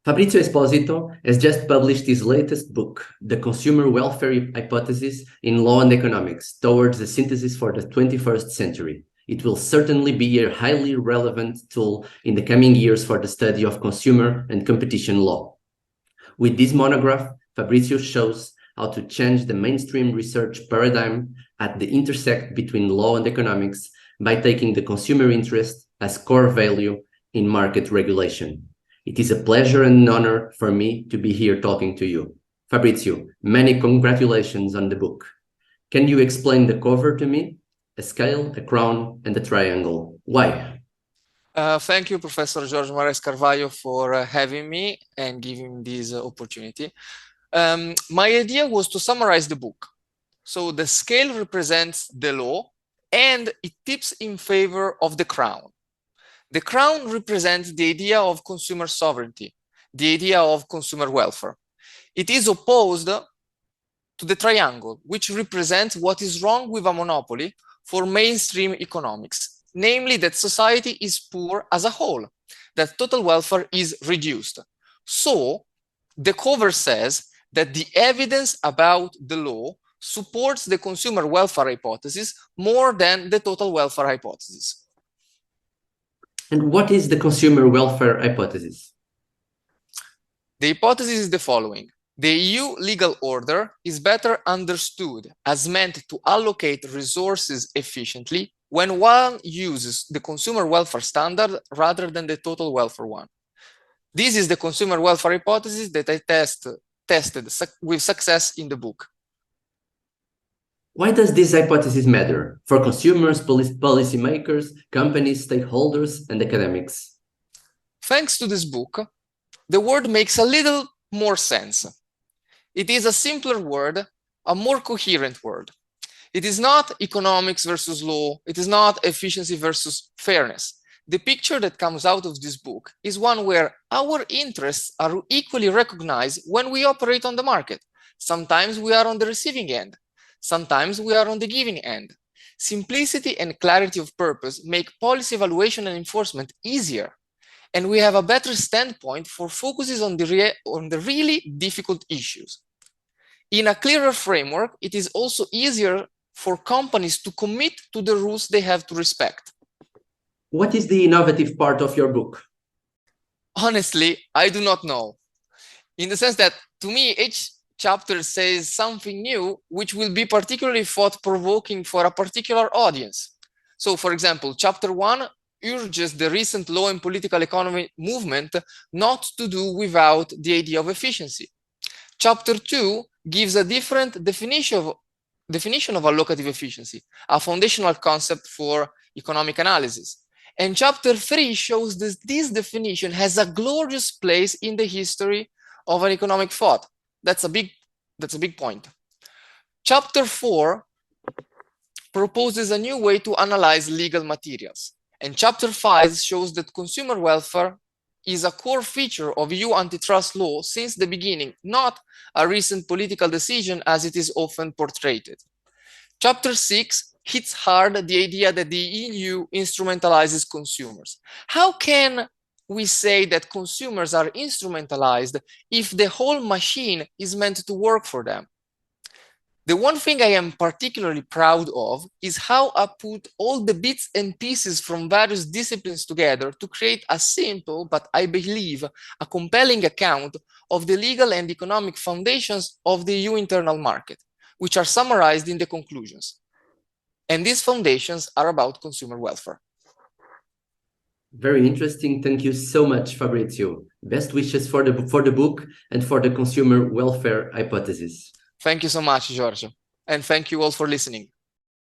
Fabrizio Esposito has just published his latest book, The Consumer Welfare Hypothesis in Law and Economics, Towards the Synthesis for the 21st Century. It will certainly be a highly relevant tool in the coming years for the study of consumer and competition law. With this monograph, Fabrizio shows how to change the mainstream research paradigm at the intersect between law and economics by taking the consumer interest as core value in market regulation. It is a pleasure and an honor for me to be here talking to you. Fabrizio, many congratulations on the book. Can you explain the cover to me? A scale, a crown, and a triangle. Why? Thank you, Professor Jorge Morais Carvalho, for having me and giving this opportunity. My idea was to summarize the book. So the scale represents the law and it tips in favor of the crown. The crown represents the idea of consumer sovereignty, the idea of consumer welfare. It is opposed to the triangle, which represents what is wrong with a monopoly for mainstream economics, namely that society is poor as a whole, that total welfare is reduced. So the cover says that the evidence about the law supports the consumer welfare hypothesis more than the total welfare hypothesis. And what is the consumer welfare hypothesis? The hypothesis is the following. The EU legal order is better understood as meant to allocate resources efficiently when one uses the consumer welfare standard rather than the total welfare one. This is the consumer welfare hypothesis that I tested with success in the book. Why does this hypothesis matter for consumers, policymakers, companies, stakeholders, and academics? Thanks to this book, the word makes a little more sense. It is a simpler word, a more coherent word. It is not economics versus law. It is not efficiency versus fairness. The picture that comes out of this book is one where our interests are equally recognized when we operate on the market. Sometimes we are on the receiving end. Sometimes we are on the giving end. Simplicity and clarity of purpose make policy evaluation and enforcement easier. And we have a better standpoint for focuses on the really difficult issues. In a clearer framework, it is also easier for companies to commit to the rules they have to respect. What is the innovative part of your book? Honestly, I do not know. In the sense that, to me, each chapter says something new, which will be particularly thought-provoking for a particular audience. So, for example, chapter 1 urges the recent law and political economy movement not to do without the idea of efficiency. Chapter 2 gives a different definition of allocative efficiency, a foundational concept for economic analysis. And chapter 3 shows that this definition has a glorious place in the history of an economic thought. That's a big point. Chapter 4 proposes a new way to analyze legal materials. And chapter 5 shows that consumer welfare is a core feature of EU antitrust law since the beginning, not a recent political decision as it is often portrayed. Chapter 6 hits hard the idea that the EU instrumentalizes consumers. How can we say that consumers are instrumentalized if the whole machine is meant to work for them? The one thing I am particularly proud of is how I put all the bits and pieces from various disciplines together to create a simple, but I believe a compelling account of the legal and economic foundations of the EU internal market, which are summarized in the conclusions. And these foundations are about consumer welfare. Very interesting. Thank you so much, Fabrizio. Best wishes for the book and for the consumer welfare hypothesis. Thank you so much, Jorge. And thank you all for listening.